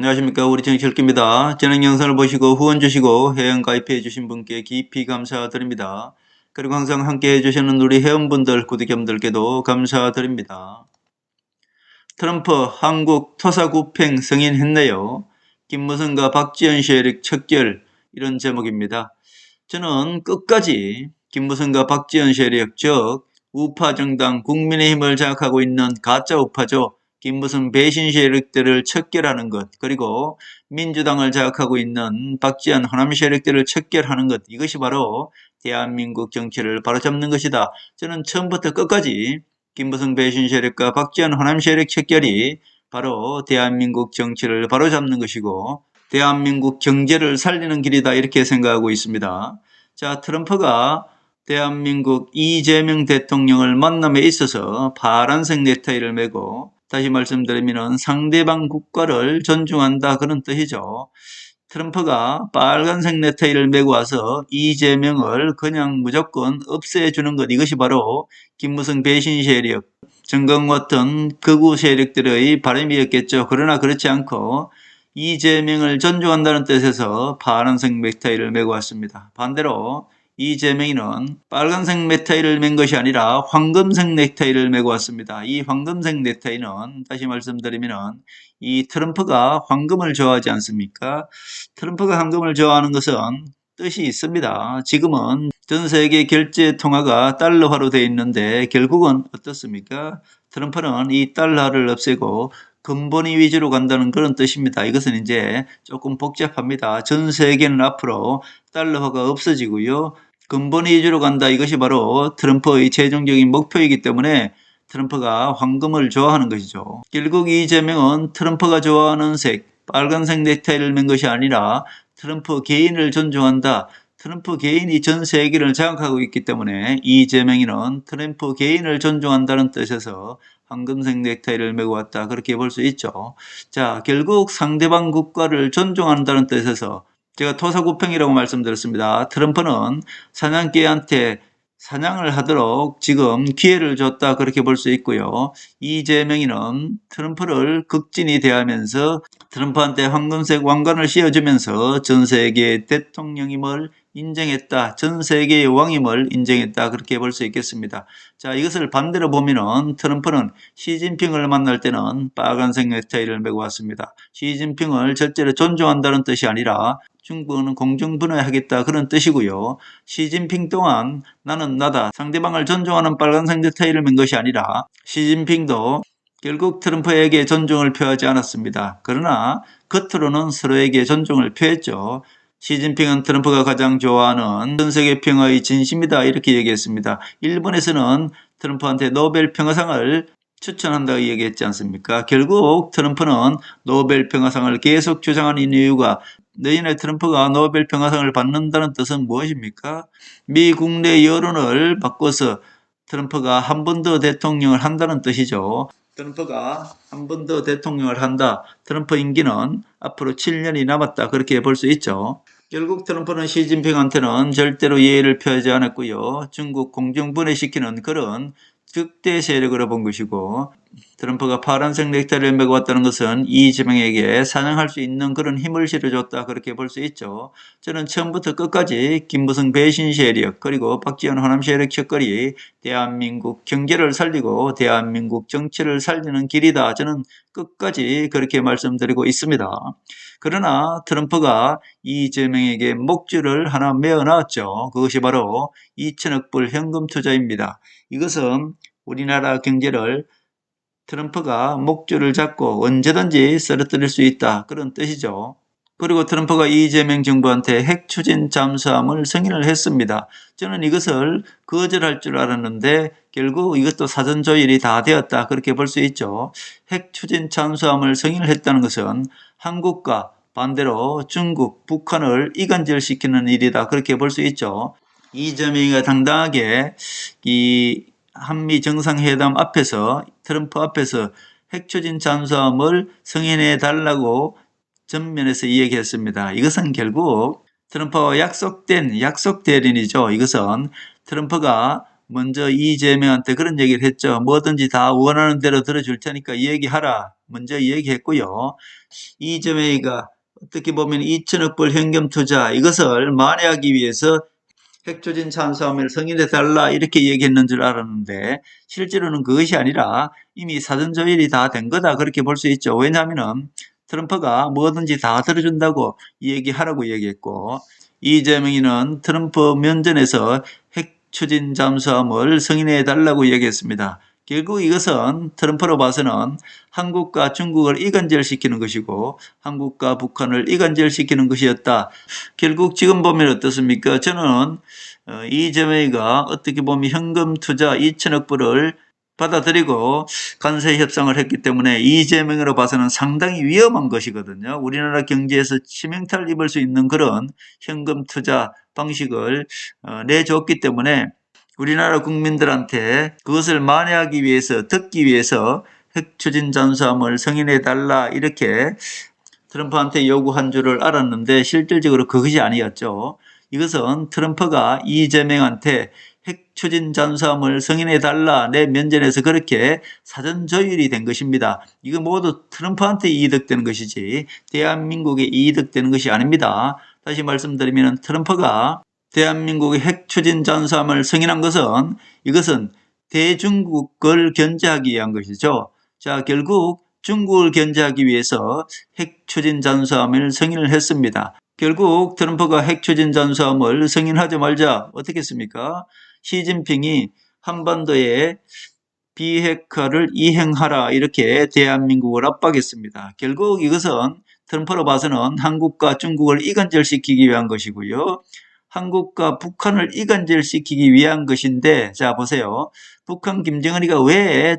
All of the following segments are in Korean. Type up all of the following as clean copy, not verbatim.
안녕하십니까. 우리 정치철기입니다. 진행 영상을 보시고 후원 주시고 회원 가입해 주신 분께 깊이 감사드립니다. 그리고 항상 함께 해주시는 우리 회원분들, 구독자분들께도 감사드립니다. 트럼프 한국 토사구팽 승인했네요. 김무성과 박지원 세력 척결, 이런 제목입니다. 저는 끝까지 김무성과 박지원 세력, 즉 우파 정당 국민의힘을 장악하고 있는 가짜 우파죠. 김무성 배신 세력들을 척결하는 것, 그리고 민주당을 장악하고 있는 박지원 호남 세력들을 척결하는 것, 이것이 바로 대한민국 정치를 바로잡는 것이다. 저는 처음부터 끝까지 김무성 배신 세력과 박지원 호남 세력 척결이 바로 대한민국 정치를 바로잡는 것이고 대한민국 경제를 살리는 길이다, 이렇게 생각하고 있습니다. 자, 트럼프가 대한민국 이재명 대통령을 만남에 있어서 파란색 넥타이를 메고, 다시 말씀드리면 상대방 국가를 존중한다, 그런 뜻이죠. 트럼프가 빨간색 넥타이를 메고 와서 이재명을 그냥 무조건 없애주는 것, 이것이 바로 김무성 배신 세력, 정강 같은 극우 세력들의 바람이었겠죠. 그러나 그렇지 않고 이재명을 존중한다는 뜻에서 파란색 넥타이를 메고 왔습니다. 반대로 이재명이는 빨간색 넥타이를 맨 것이 아니라 황금색 넥타이를 메고 왔습니다. 이 황금색 넥타이는 다시 말씀드리면 이 트럼프가 황금을 좋아하지 않습니까? 트럼프가 황금을 좋아하는 것은 뜻이 있습니다. 지금은 전 세계 결제 통화가 달러화로 되어 있는데 결국은 어떻습니까? 트럼프는 이 달러를 없애고 근본위 위주로 간다는 그런 뜻입니다. 이것은 이제 조금 복잡합니다. 전 세계는 앞으로 달러화가 없어지고요. 근본위 위주로 간다. 이것이 바로 트럼프의 최종적인 목표이기 때문에 트럼프가 황금을 좋아하는 것이죠. 결국 이재명은 트럼프가 좋아하는 색, 빨간색 넥타이를 맨 것이 아니라 트럼프 개인을 존중한다. 트럼프 개인이 전 세계를 장악하고 있기 때문에 이재명이는 트럼프 개인을 존중한다는 뜻에서 황금색 넥타이를 메고 왔다, 그렇게 볼 수 있죠. 자, 결국 상대방 국가를 존중한다는 뜻에서 제가 토사구팽이라고 말씀드렸습니다. 트럼프는 사냥개한테 사냥을 하도록 지금 기회를 줬다, 그렇게 볼 수 있고요. 이재명이는 트럼프를 극진히 대하면서 트럼프한테 황금색 왕관을 씌워주면서 전 세계 대통령임을 인정했다, 전 세계의 왕임을 인정했다, 그렇게 볼 수 있겠습니다. 자, 이것을 반대로 보면은 트럼프는 시진핑을 만날 때는 빨간색 넥타이를 메고 왔습니다. 시진핑을 절대로 존중한다는 뜻이 아니라 중국은 공정분해하겠다, 그런 뜻이고요. 시진핑 또한 나는 나다, 상대방을 존중하는 빨간색 넥타이를 맨 것이 아니라 시진핑도 결국 트럼프에게 존중을 표하지 않았습니다. 그러나 겉으로는 서로에게 존중을 표했죠. 시진핑은 트럼프가 가장 좋아하는 전 세계 평화의 진심이다, 이렇게 얘기했습니다. 일본에서는 트럼프한테 노벨 평화상을 추천한다고 얘기했지 않습니까? 결국 트럼프는 노벨 평화상을 계속 주장하는 이유가, 내년에 트럼프가 노벨 평화상을 받는다는 뜻은 무엇입니까? 미 국내 여론을 바꿔서 트럼프가 한 번 더 대통령을 한다는 뜻이죠. 트럼프가 한 번 더 대통령을 한다. 트럼프 임기는 앞으로 7년이 남았다, 그렇게 볼 수 있죠. 결국 트럼프는 시진핑한테는 절대로 예의를 표하지 않았고요. 중국 공정분해시키는 그런 적대 세력으로 본 것이고, 트럼프가 파란색 넥타이를 메고 왔다는 것은 이재명에게 사냥할 수 있는 그런 힘을 실어줬다, 그렇게 볼 수 있죠. 저는 처음부터 끝까지 김무성 배신 세력, 그리고 박지원 호남 세력 척결이 대한민국 경제를 살리고 대한민국 정치를 살리는 길이다, 저는 끝까지 그렇게 말씀드리고 있습니다. 그러나 트럼프가 이재명에게 목줄을 하나 메어놨죠. 그것이 바로 2천억 불 현금 투자입니다. 이것은 우리나라 경제를 트럼프가 목줄을 잡고 언제든지 쓰러뜨릴 수 있다, 그런 뜻이죠. 그리고 트럼프가 이재명 정부한테 핵 추진 잠수함을 승인을 했습니다. 저는 이것을 거절할 줄 알았는데 결국 이것도 사전 조율이 다 되었다, 그렇게 볼 수 있죠. 핵 추진 잠수함을 승인을 했다는 것은 한국과 반대로 중국, 북한을 이간질시키는 일이다, 그렇게 볼 수 있죠. 이재명이가 당당하게 이 한미 정상회담 앞에서, 트럼프 앞에서 핵 추진 잠수함을 승인해 달라고 전면에서 이야기했습니다. 이것은 결국 트럼프와 약속 대련이죠. 이것은 트럼프가 먼저 이재명한테 그런 얘기를 했죠. 뭐든지 다 원하는 대로 들어줄 테니까 얘기하라. 먼저 얘기했고요. 이재명이가 어떻게 보면 2천억 불 현금 투자 이것을 만회하기 위해서 핵추진 찬수함을 승인해달라 이렇게 얘기했는 줄 알았는데 실제로는 그것이 아니라 이미 사전 조율이 다 된 거다 그렇게 볼 수 있죠. 왜냐하면 트럼프가 뭐든지 다 들어준다고 얘기하라고 얘기했고 이재명이는 트럼프 면전에서 핵추진 잠수함을 승인해달라고 얘기했습니다. 결국 이것은 트럼프로 봐서는 한국과 중국을 이간질시키는 것이고 한국과 북한을 이간질시키는 것이었다. 결국 지금 보면 어떻습니까? 저는 이재명이가 어떻게 보면 현금 투자 2천억 불을 받아들이고 관세 협상을 했기 때문에 이재명으로 봐서는 상당히 위험한 것이거든요. 우리나라 경제에서 치명타를 입을 수 있는 그런 현금 투자 방식을 내줬기 때문에 우리나라 국민들한테 그것을 만회하기 위해서 듣기 위해서 핵추진 잠수함을 승인해달라 이렇게 트럼프한테 요구한 줄을 알았는데 실질적으로 그것이 아니었죠. 이것은 트럼프가 이재명한테 핵추진 잠수함을 승인해달라 내 면전에서 그렇게 사전 조율이 된 것입니다. 이거 모두 트럼프한테 이득되는 것이지 대한민국에 이득되는 것이 아닙니다. 다시 말씀드리면 트럼프가 대한민국의 핵추진 잠수함을 승인한 것은 이것은 대중국을 견제하기 위한 것이죠. 자, 결국 중국을 견제하기 위해서 핵추진 잠수함을 승인을 했습니다. 결국 트럼프가 핵추진 잠수함을 승인하자마자 어떻게 했습니까? 시진핑이 한반도에 비핵화를 이행하라 이렇게 대한민국을 압박했습니다. 결국 이것은 트럼프로 봐서는 한국과 중국을 이간질시키기 위한 것이고요. 한국과 북한을 이간질시키기 위한 것인데 자 보세요. 북한 김정은이가 왜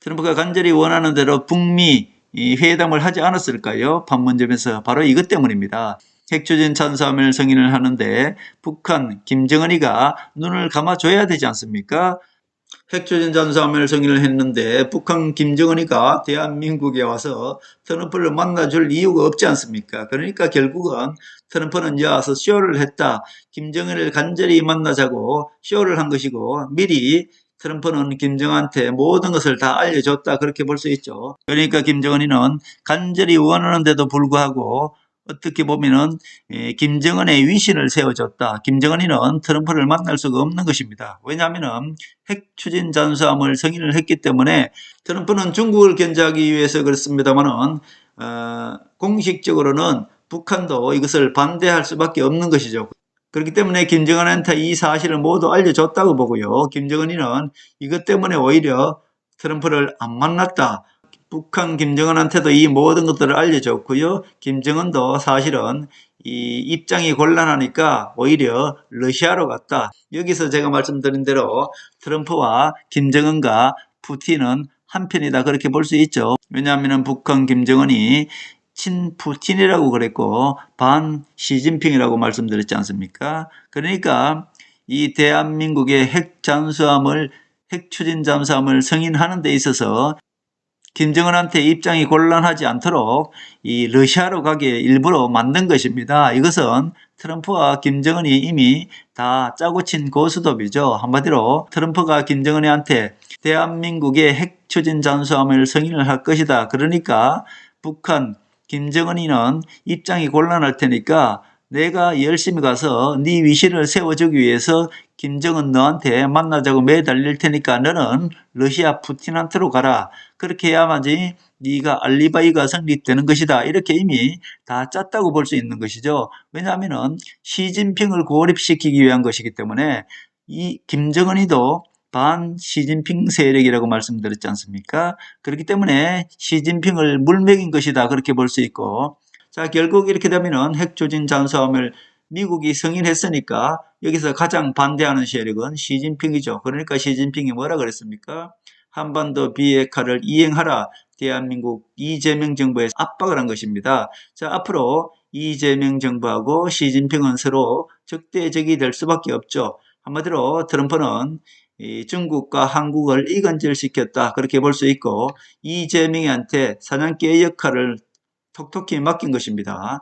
트럼프가 간절히 원하는 대로 북미 회담을 하지 않았을까요? 판문점에서 바로 이것 때문입니다. 핵추진 찬수함을 승인을 하는데 북한 김정은이가 눈을 감아줘야 되지 않습니까? 핵추진 잠수함을 승인을 했는데 북한 김정은이가 대한민국에 와서 트럼프를 만나줄 이유가 없지 않습니까? 그러니까 결국은 트럼프는 와서 쇼를 했다. 김정은을 간절히 만나자고 쇼를 한 것이고 미리 트럼프는 김정은한테 모든 것을 다 알려줬다. 그렇게 볼 수 있죠. 그러니까 김정은이는 간절히 원하는데도 불구하고 어떻게 보면은 김정은의 위신을 세워줬다. 김정은이는 트럼프를 만날 수가 없는 것입니다. 왜냐하면은 핵추진 잠수함을 승인을 했기 때문에 트럼프는 중국을 견제하기 위해서 그렇습니다만은 공식적으로는 북한도 이것을 반대할 수밖에 없는 것이죠. 그렇기 때문에 김정은한테 이 사실을 모두 알려줬다고 보고요. 김정은이는 이것 때문에 오히려 트럼프를 안 만났다. 북한 김정은한테도 이 모든 것들을 알려줬고요. 김정은도 사실은 이 입장이 곤란하니까 오히려 러시아로 갔다. 여기서 제가 말씀드린 대로 트럼프와 김정은과 푸틴은 한편이다 그렇게 볼 수 있죠. 왜냐하면 북한 김정은이 친푸틴이라고 그랬고 반 시진핑이라고 말씀드렸지 않습니까? 그러니까 이 대한민국의 핵추진 잠수함을 승인하는 데 있어서 김정은한테 입장이 곤란하지 않도록 이 러시아로 가게 일부러 만든 것입니다. 이것은 트럼프와 김정은이 이미 다 짜고 친 고스톱이죠. 한마디로 트럼프가 김정은한테 대한민국의 핵추진 잠수함을 승인을 할 것이다. 그러니까 북한 김정은이는 입장이 곤란할 테니까 내가 열심히 가서 네 위신을 세워주기 위해서 김정은 너한테 만나자고 매달릴 테니까 너는 러시아 푸틴한테로 가라. 그렇게 해야만이 네가 알리바이가 성립되는 것이다. 이렇게 이미 다 짰다고 볼 수 있는 것이죠. 왜냐하면 시진핑을 고립시키기 위한 것이기 때문에 이 김정은이도 반 시진핑 세력이라고 말씀드렸지 않습니까? 그렇기 때문에 시진핑을 물먹인 것이다. 그렇게 볼 수 있고 자, 결국 이렇게 되면은 핵추진 잠수함을 미국이 승인했으니까 여기서 가장 반대하는 세력은 시진핑이죠. 그러니까 시진핑이 뭐라 그랬습니까? 한반도 비핵화를 이행하라. 대한민국 이재명 정부에 압박을 한 것입니다. 자, 앞으로 이재명 정부하고 시진핑은 서로 적대적이 될 수밖에 없죠. 한마디로 트럼프는 중국과 한국을 이간질시켰다. 그렇게 볼 수 있고 이재명한테 사냥개의 역할을 톡톡히 맡긴 것입니다.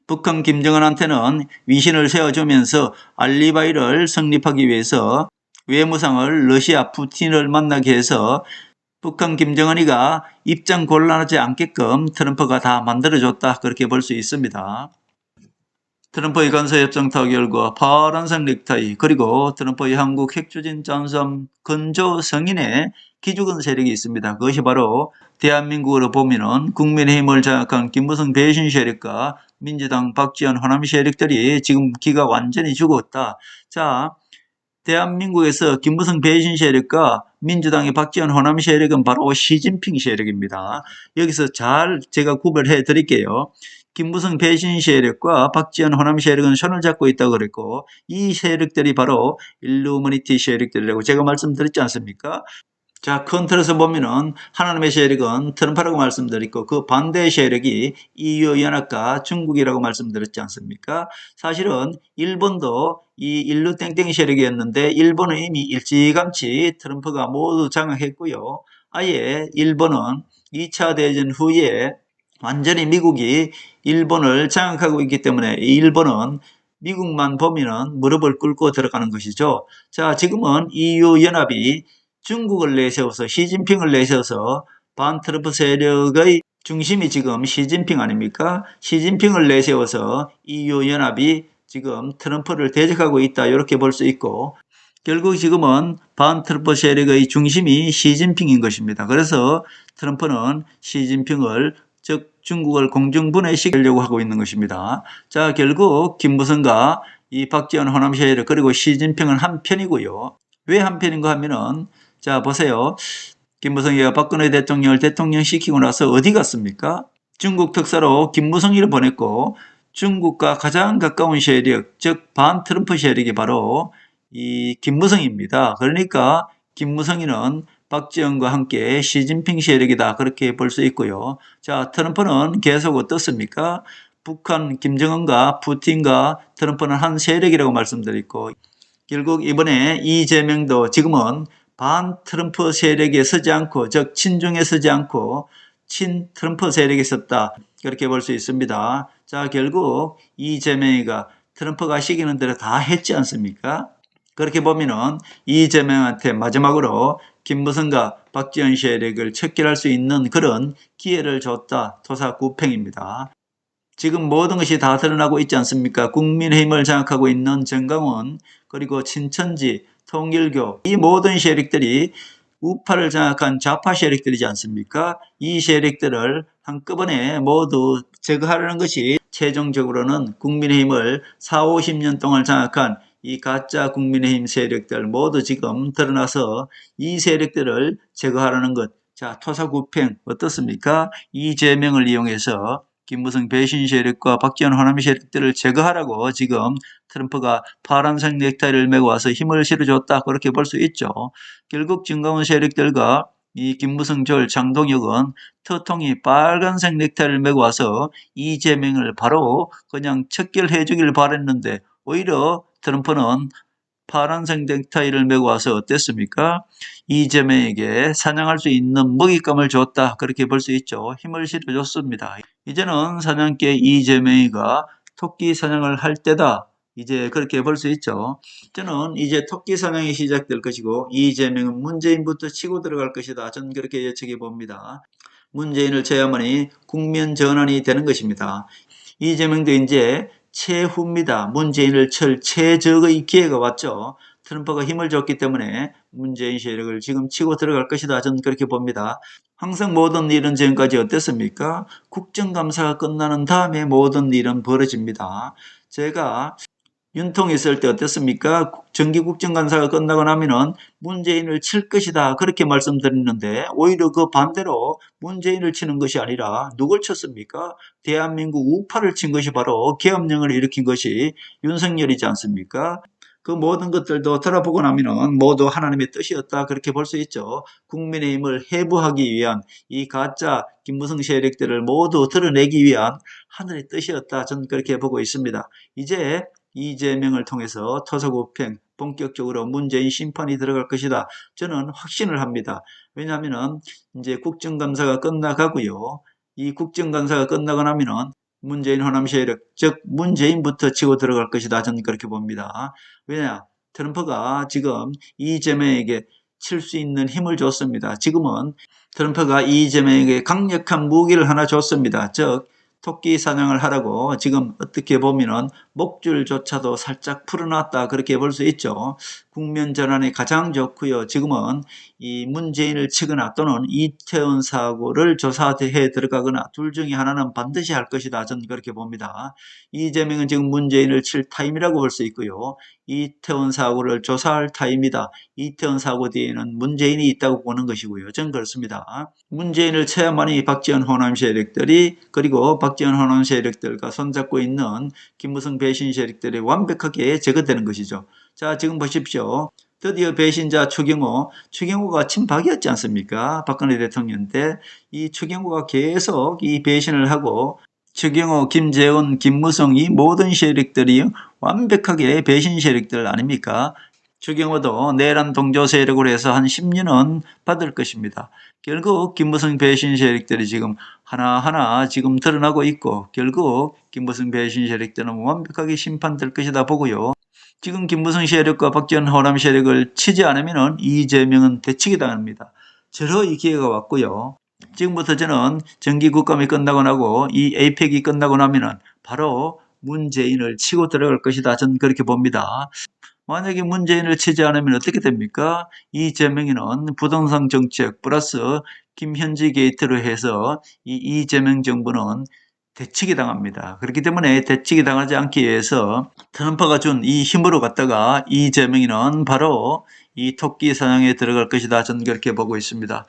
북한 김정은한테는 위신을 세워주면서 알리바이를 성립하기 위해서 외무상을 러시아 푸틴을 만나게 해서 북한 김정은이가 입장 곤란하지 않게끔 트럼프가 다 만들어줬다. 그렇게 볼 수 있습니다. 트럼프의 간사협정 타결과 파란색 넥타이 그리고 트럼프의 한국 핵추진 잠수함 건조 승인의 기죽은 세력이 있습니다. 그것이 바로 대한민국으로 보면은 국민의힘을 장악한 김무성 배신 세력과 민주당 박지원 호남 세력들이 지금 기가 완전히 죽었다. 자, 대한민국에서 김무성 배신 세력과 민주당의 박지원 호남 세력은 바로 시진핑 세력입니다. 여기서 잘 제가 구별해 드릴게요. 김무성 배신 세력과 박지원 호남 세력은 손을 잡고 있다고 그랬고 이 세력들이 바로 일루미니티 세력들이라고 제가 말씀드렸지 않습니까? 자, 큰 틀에서 보면은 하나님의 세력은 트럼프라고 말씀드렸고 그 반대 세력이 EU 연합과 중국이라고 말씀드렸지 않습니까? 사실은 일본도 이 일루 땡땡 세력이었는데 일본은 이미 일찌감치 트럼프가 모두 장악했고요. 아예 일본은 2차 대전 후에 완전히 미국이 일본을 장악하고 있기 때문에 일본은 미국만 보면은 무릎을 꿇고 들어가는 것이죠. 자, 지금은 EU 연합이 중국을 내세워서 시진핑을 내세워서 반트럼프 세력의 중심이 지금 시진핑 아닙니까? 시진핑을 내세워서 EU 연합이 지금 트럼프를 대적하고 있다 이렇게 볼 수 있고 결국 지금은 반트럼프 세력의 중심이 시진핑인 것입니다. 그래서 트럼프는 시진핑을 즉 중국을 공중분해시키려고 하고 있는 것입니다. 자, 결국 김무성과 이 박지원 호남 세력 그리고 시진핑은 한 편이고요. 왜 한 편인가 하면은 자, 보세요. 김무성이가 박근혜 대통령을 대통령시키고 나서 어디 갔습니까? 중국 특사로 김무성이를 보냈고 중국과 가장 가까운 세력, 즉 반트럼프 세력이 바로 이 김무성입니다. 그러니까 김무성이는 박지원과 함께 시진핑 세력이다. 그렇게 볼 수 있고요. 자, 트럼프는 계속 어떻습니까? 북한 김정은과 푸틴과 트럼프는 한 세력이라고 말씀드렸고 결국 이번에 이재명도 지금은 반 트럼프 세력에 서지 않고 즉 친중에 서지 않고 친 트럼프 세력에 섰다. 그렇게 볼 수 있습니다. 자, 결국 이재명이가 트럼프가 시키는 대로 다 했지 않습니까? 그렇게 보면은 이재명한테 마지막으로 김무성과 박지원 세력을 척결할 수 있는 그런 기회를 줬다. 토사구팽입니다. 지금 모든 것이 다 드러나고 있지 않습니까? 국민의힘을 장악하고 있는 정강원 그리고 친천지, 통일교 이 모든 세력들이 우파를 장악한 좌파 세력들이지 않습니까? 이 세력들을 한꺼번에 모두 제거하려는 것이 최종적으로는 국민의힘을 4, 50년 동안 장악한 이 가짜 국민의힘 세력들 모두 지금 드러나서 이 세력들을 제거하려는 것. 자, 토사구팽 어떻습니까? 이재명을 이용해서 김무성 배신 세력과 박지원 호남 세력들을 제거하라고 지금 트럼프가 파란색 넥타이를 메고 와서 힘을 실어줬다. 그렇게 볼 수 있죠. 결국 진가운 세력들과 이 김무성 절 장동혁은 터통이 빨간색 넥타이를 메고 와서 이재명을 바로 그냥 척결해 주길 바랬는데 오히려 트럼프는 파란색 넥타이를 메고 와서 어땠습니까? 이재명에게 사냥할 수 있는 먹잇감을 줬다. 그렇게 볼 수 있죠. 힘을 실어줬습니다. 이제는 사냥개 이재명이가 토끼 사냥을 할 때다. 이제 그렇게 볼 수 있죠. 저는 이제 토끼 사냥이 시작될 것이고 이재명은 문재인부터 치고 들어갈 것이다. 저는 그렇게 예측해 봅니다. 문재인을 제야만이 국면 전환이 되는 것입니다. 이재명도 이제 최후입니다. 문재인을 칠 최적의 기회가 왔죠. 트럼프가 힘을 줬기 때문에 문재인 세력을 지금 치고 들어갈 것이다. 저는 그렇게 봅니다. 항상 모든 일은 지금까지 어땠습니까? 국정감사가 끝나는 다음에 모든 일은 벌어집니다. 제가 윤통 있을 때 어땠습니까? 정기국정감사가 끝나고 나면은 문재인을 칠 것이다. 그렇게 말씀드렸는데 오히려 그 반대로 문재인을 치는 것이 아니라 누굴 쳤습니까? 대한민국 우파를 친 것이 바로 계엄령을 일으킨 것이 윤석열이지 않습니까? 그 모든 것들도 돌아보고 나면은 모두 하나님의 뜻이었다. 그렇게 볼 수 있죠. 국민의힘을 해부하기 위한 이 가짜 김무성 세력들을 모두 드러내기 위한 하늘의 뜻이었다. 저는 그렇게 보고 있습니다. 이제 이재명을 통해서 토사구팽 본격적으로 문재인 심판이 들어갈 것이다. 저는 확신을 합니다. 왜냐하면 이제 국정감사가 끝나가고요. 이 국정감사가 끝나고 나면은 문재인 호남 세력, 즉 문재인부터 치고 들어갈 것이다. 저는 그렇게 봅니다. 왜냐? 트럼프가 지금 이재명에게 칠 수 있는 힘을 줬습니다. 지금은 트럼프가 이재명에게 강력한 무기를 하나 줬습니다. 즉 토끼 사냥을 하라고 지금 어떻게 보면은 목줄조차도 살짝 풀어놨다 그렇게 볼 수 있죠. 국면 전환이 가장 좋고요. 지금은 이 문재인을 치거나 또는 이태원 사고를 조사해 들어가거나 둘 중에 하나는 반드시 할 것이다. 저는 그렇게 봅니다. 이재명은 지금 문재인을 칠 타임이라고 볼 수 있고요. 이태원 사고를 조사할 타임이다. 이태원 사고 뒤에는 문재인이 있다고 보는 것이고요. 저는 그렇습니다. 문재인을 쳐야만이 박지원 호남 세력들이 그리고 박지원 호남 세력들과 손잡고 있는 김무성 배신 세력들이 완벽하게 제거되는 것이죠. 자, 지금 보십시오. 드디어 배신자 추경호가 친박이었지 않습니까? 박근혜 대통령 때 이 추경호가 계속 이 배신을 하고 추경호, 김재원, 김무성 이 모든 세력들이 완벽하게 배신 세력들 아닙니까? 추경호도 내란 동조 세력으로 해서 한 10년은 받을 것입니다. 결국 김무성 배신 세력들이 지금 하나하나 지금 드러나고 있고 결국 김무성 배신 세력들은 완벽하게 심판될 것이다 보고요. 지금 김무성 세력과 박지원 호남 세력을 치지 않으면 이재명은 대치기 당합니다. 저러 이 기회가 왔고요. 지금부터 저는 정기 국감이 끝나고 나고 이 에이펙이 끝나고 나면은 바로 문재인을 치고 들어갈 것이다. 저는 그렇게 봅니다. 만약에 문재인을 치지 않으면 어떻게 됩니까? 이재명이는 부동산 정책 플러스 김현지 게이트로 해서 이 이재명 정부는 대치기 당합니다. 그렇기 때문에 대치기 당하지 않기 위해서 트럼프가 준 이 힘으로 갖다가 이재명이는 바로 이 토끼 사냥에 들어갈 것이다. 저는 그렇게 보고 있습니다.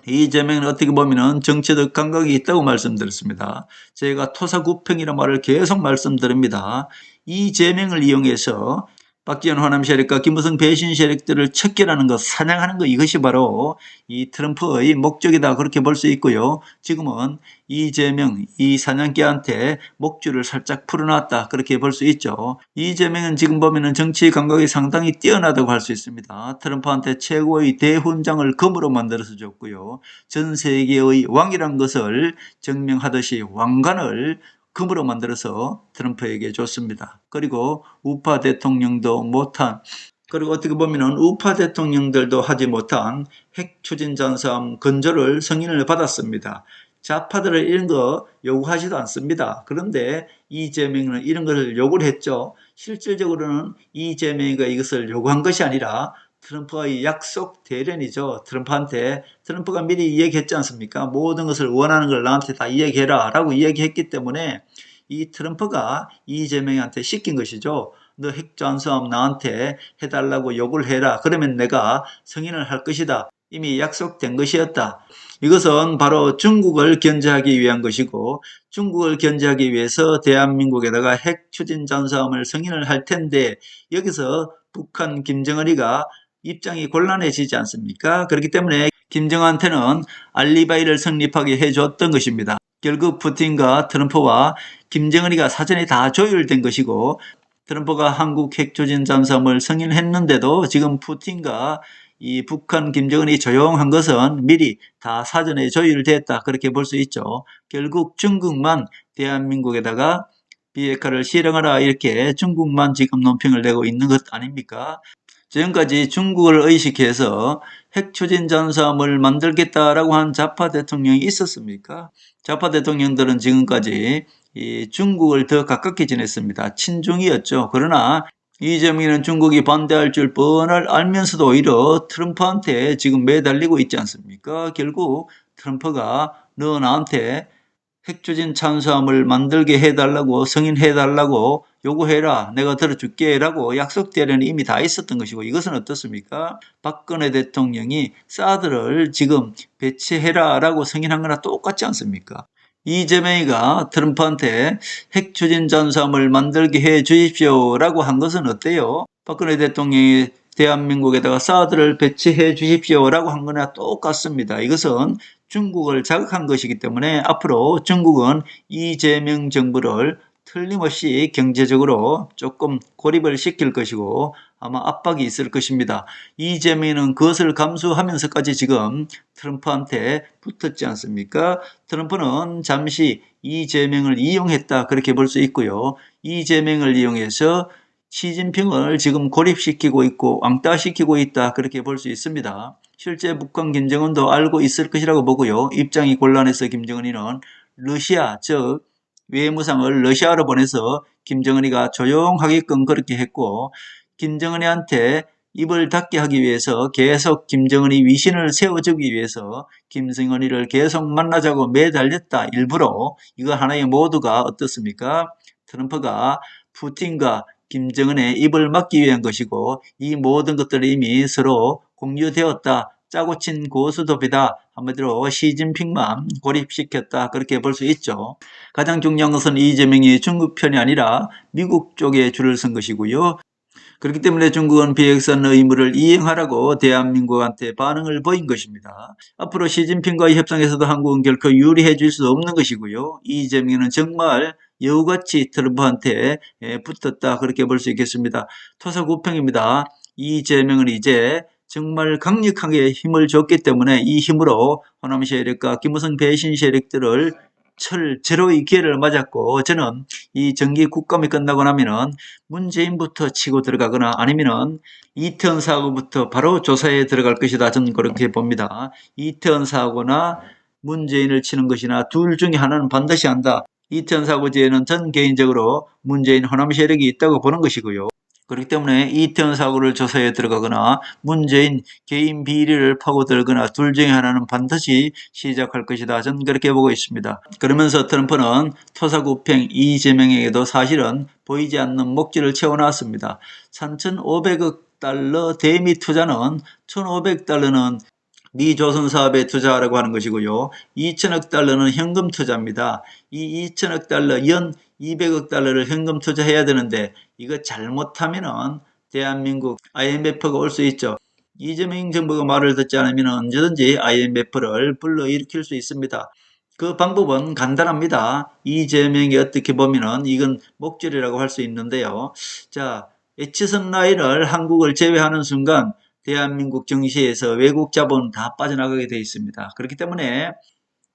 이재명은 어떻게 보면 정치적 감각이 있다고 말씀드렸습니다. 제가 토사구팽이라는 말을 계속 말씀드립니다. 이재명을 이용해서 박지원 호남 세력과 김무성 배신 세력들을 척결하는 것, 사냥하는 것 이것이 바로 이 트럼프의 목적이다 그렇게 볼 수 있고요. 지금은 이재명, 이 사냥개한테 목줄을 살짝 풀어놨다 그렇게 볼 수 있죠. 이재명은 지금 보면은 정치 감각이 상당히 뛰어나다고 할 수 있습니다. 트럼프한테 최고의 대훈장을 금으로 만들어서 줬고요. 전 세계의 왕이란 것을 증명하듯이 왕관을 금으로 만들어서 트럼프에게 줬습니다. 그리고 우파 대통령도 못한 그리고 어떻게 보면 우파 대통령들도 하지 못한 핵 추진 잠수함 건조를 승인을 받았습니다. 좌파들은 이런 거 요구하지도 않습니다. 그런데 이재명은 이런 것을 요구를 했죠. 실질적으로는 이재명이가 이것을 요구한 것이 아니라 트럼프와의 약속 대련이죠. 트럼프가 미리 이야기했지 않습니까? 모든 것을 원하는 걸 나한테 다 이야기해라 라고 이야기했기 때문에 이 트럼프가 이재명한테 시킨 것이죠. 너 핵잠수함 나한테 해달라고 요구를 해라. 그러면 내가 승인을 할 것이다. 이미 약속된 것이었다. 이것은 바로 중국을 견제하기 위한 것이고 중국을 견제하기 위해서 대한민국에다가 핵 추진 잠수함을 승인을 할 텐데 여기서 북한 김정은이가 입장이 곤란해지지 않습니까? 그렇기 때문에 김정은한테는 알리바이를 성립하게 해줬던 것입니다. 결국 푸틴과 트럼프와 김정은이가 사전에 다 조율된 것이고 트럼프가 한국 핵추진 잠수함을 승인했는데도 지금 푸틴과 이 북한 김정은이 조용한 것은 미리 다 사전에 조율됐다 그렇게 볼 수 있죠. 결국 중국만 대한민국에다가 비핵화를 실행하라 이렇게 중국만 지금 논평을 내고 있는 것 아닙니까? 지금까지 중국을 의식해서 핵추진 잠수함을 만들겠다라고 한 좌파 대통령이 있었습니까? 좌파 대통령들은 지금까지 이 중국을 더 가깝게 지냈습니다. 친중이었죠. 그러나 이재명은 중국이 반대할 줄 뻔을 알면서도 오히려 트럼프한테 지금 매달리고 있지 않습니까? 결국 트럼프가 너 나한테 핵추진 잠수함을 만들게 해달라고 승인해달라고 요구해라 내가 들어줄게 라고 약속 대련이 이미 다 있었던 것이고 이것은 어떻습니까? 박근혜 대통령이 사드를 지금 배치해라 라고 승인한 거나 똑같지 않습니까? 이재명이가 트럼프한테 핵추진 잠수함을 만들게 해 주십시오 라고 한 것은 어때요? 박근혜 대통령이 대한민국에다가 사드를 배치해 주십시오 라고 한 거나 똑같습니다. 이것은 중국을 자극한 것이기 때문에 앞으로 중국은 이재명 정부를 틀림없이 경제적으로 조금 고립을 시킬 것이고 아마 압박이 있을 것입니다. 이재명은 그것을 감수하면서까지 지금 트럼프한테 붙었지 않습니까? 트럼프는 잠시 이재명을 이용했다 그렇게 볼 수 있고요. 이재명을 이용해서 시진핑을 지금 고립시키고 있고 왕따시키고 있다 그렇게 볼 수 있습니다. 실제 북한 김정은도 알고 있을 것이라고 보고요. 입장이 곤란해서 김정은이는 러시아 즉 외무상을 러시아로 보내서 김정은이가 조용하게끔 그렇게 했고 김정은이한테 입을 닫게 하기 위해서 계속 김정은이 위신을 세워주기 위해서 김정은이를 계속 만나자고 매달렸다. 일부러 이거 하나의 모두가 어떻습니까? 트럼프가 푸틴과 김정은의 입을 막기 위한 것이고 이 모든 것들이 이미 서로 공유되었다. 짜고 친 고스톱이다. 한마디로 시진핑만 고립시켰다. 그렇게 볼 수 있죠. 가장 중요한 것은 이재명이 중국 편이 아니라 미국 쪽에 줄을 선 것이고요. 그렇기 때문에 중국은 비핵선 의무를 이행하라고 대한민국한테 반응을 보인 것입니다. 앞으로 시진핑과의 협상에서도 한국은 결코 유리해 줄 수 없는 것이고요. 이재명은 정말 여우같이 트럼프한테 붙었다 그렇게 볼 수 있겠습니다. 토사구팽입니다. 이재명은 이제 정말 강력하게 힘을 줬기 때문에 이 힘으로 호남 세력과 김무성 배신 세력들을 제로의 기회를 맞았고 저는 이 정기 국감이 끝나고 나면은 문재인부터 치고 들어가거나 아니면은 이태원 사고부터 바로 조사에 들어갈 것이다. 저는 그렇게 봅니다. 이태원 사고나 문재인을 치는 것이나 둘 중에 하나는 반드시 한다. 이태원 사고지에는 전 개인적으로 문재인 호남 세력이 있다고 보는 것이고요. 그렇기 때문에 이태원 사고를 조사에 들어가거나 문재인 개인 비리를 파고들거나 둘 중에 하나는 반드시 시작할 것이다. 저는 그렇게 보고 있습니다. 그러면서 트럼프는 토사구팽 이재명에게도 사실은 보이지 않는 목줄을 채워놨습니다. 3,500억 달러 대미 투자는 1,500달러는 미 조선 사업에 투자하라고 하는 것이고요. 2천억 달러는 현금 투자입니다. 이 2천억 달러 연 200억 달러를 현금 투자해야 되는데 이거 잘못하면은 대한민국 IMF가 올 수 있죠. 이재명 정부가 말을 듣지 않으면 언제든지 IMF를 불러일으킬 수 있습니다. 그 방법은 간단합니다. 이재명이 어떻게 보면은 이건 목줄이라고 할 수 있는데요. 자, 에치선 라인을 한국을 제외하는 순간 대한민국 정시에서 외국 자본 다 빠져나가게 돼 있습니다. 그렇기 때문에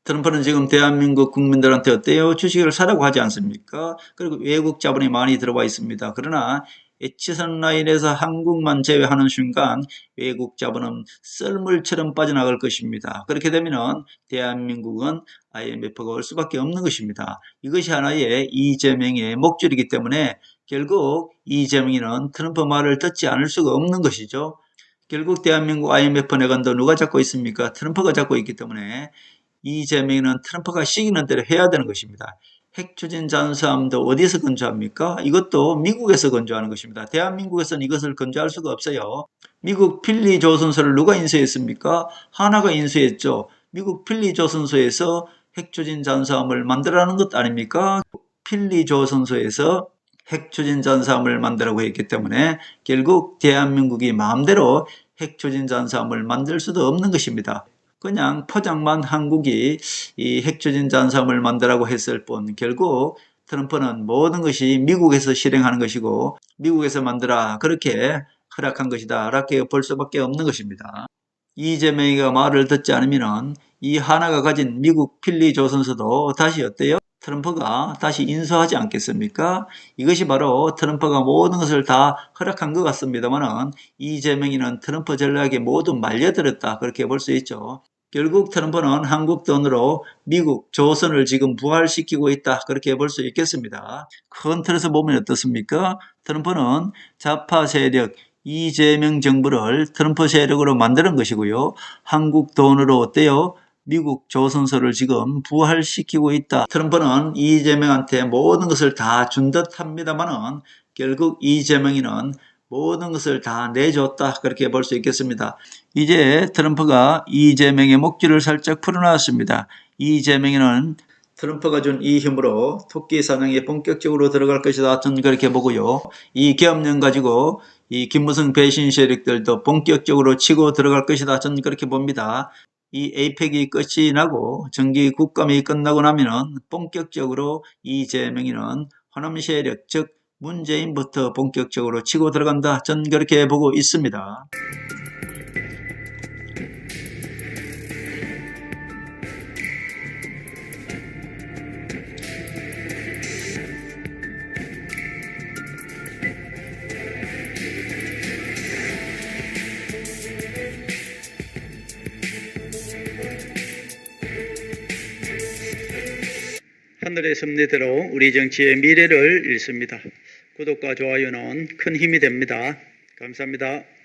트럼프는 지금 대한민국 국민들한테 어때요? 주식을 사라고 하지 않습니까? 그리고 외국 자본이 많이 들어와 있습니다. 그러나 H선 라인에서 한국만 제외하는 순간 외국 자본은 썰물처럼 빠져나갈 것입니다. 그렇게 되면 대한민국은 IMF가 올 수밖에 없는 것입니다. 이것이 하나의 이재명의 목줄이기 때문에 결국 이재명이는 트럼프 말을 듣지 않을 수가 없는 것이죠. 결국 대한민국 IMF 내관도 누가 잡고 있습니까? 트럼프가 잡고 있기 때문에 이재명은 트럼프가 시키는 대로 해야 되는 것입니다. 핵 추진 잠수함도 어디서 건조합니까? 이것도 미국에서 건조하는 것입니다. 대한민국에서는 이것을 건조할 수가 없어요. 미국 필리 조선소를 누가 인수했습니까? 하나가 인수했죠. 미국 필리 조선소에서 핵 추진 잠수함을 만들라는 것 아닙니까? 필리 조선소에서 핵 추진 잠수함을 만들라고 했기 때문에 결국 대한민국이 마음대로 핵 추진 잠수함을 만들 수도 없는 것입니다. 그냥 포장만 한국이 이 핵추진 잠수함을 만들라고 했을 뿐 결국 트럼프는 모든 것이 미국에서 실행하는 것이고 미국에서 만들라 그렇게 허락한 것이다 라고 볼 수밖에 없는 것입니다. 이재명이가 말을 듣지 않으면 이 하나가 가진 미국 필리 조선소도 다시 어때요? 트럼프가 다시 인수하지 않겠습니까? 이것이 바로 트럼프가 모든 것을 다 허락한 것 같습니다만은 이재명이는 트럼프 전략에 모두 말려들었다 그렇게 볼 수 있죠. 결국 트럼프는 한국 돈으로 미국 조선을 지금 부활시키고 있다 그렇게 볼 수 있겠습니다. 큰 틀에서 보면 어떻습니까? 트럼프는 좌파 세력 이재명 정부를 트럼프 세력으로 만드는 것이고요. 한국 돈으로 어때요? 미국 조선소를 지금 부활시키고 있다. 트럼프는 이재명한테 모든 것을 다 준 듯 합니다만은 결국 이재명이는 모든 것을 다 내줬다 그렇게 볼 수 있겠습니다. 이제 트럼프가 이재명의 목줄을 살짝 풀어놨습니다. 이재명은 트럼프가 준 이 힘으로 토끼 사냥에 본격적으로 들어갈 것이다. 저는 그렇게 보고요. 이 계엄령 가지고 이 김무성 배신 세력들도 본격적으로 치고 들어갈 것이다. 저는 그렇게 봅니다. 이 에이펙이 끝이 나고 정기 국감이 끝나고 나면은 본격적으로 이재명이는 호남 세력 즉 문재인부터 본격적으로 치고 들어간다. 저는 그렇게 보고 있습니다. 하늘의 섭리대로 우리 정치의 미래를 읽습니다. 구독과 좋아요는 큰 힘이 됩니다. 감사합니다.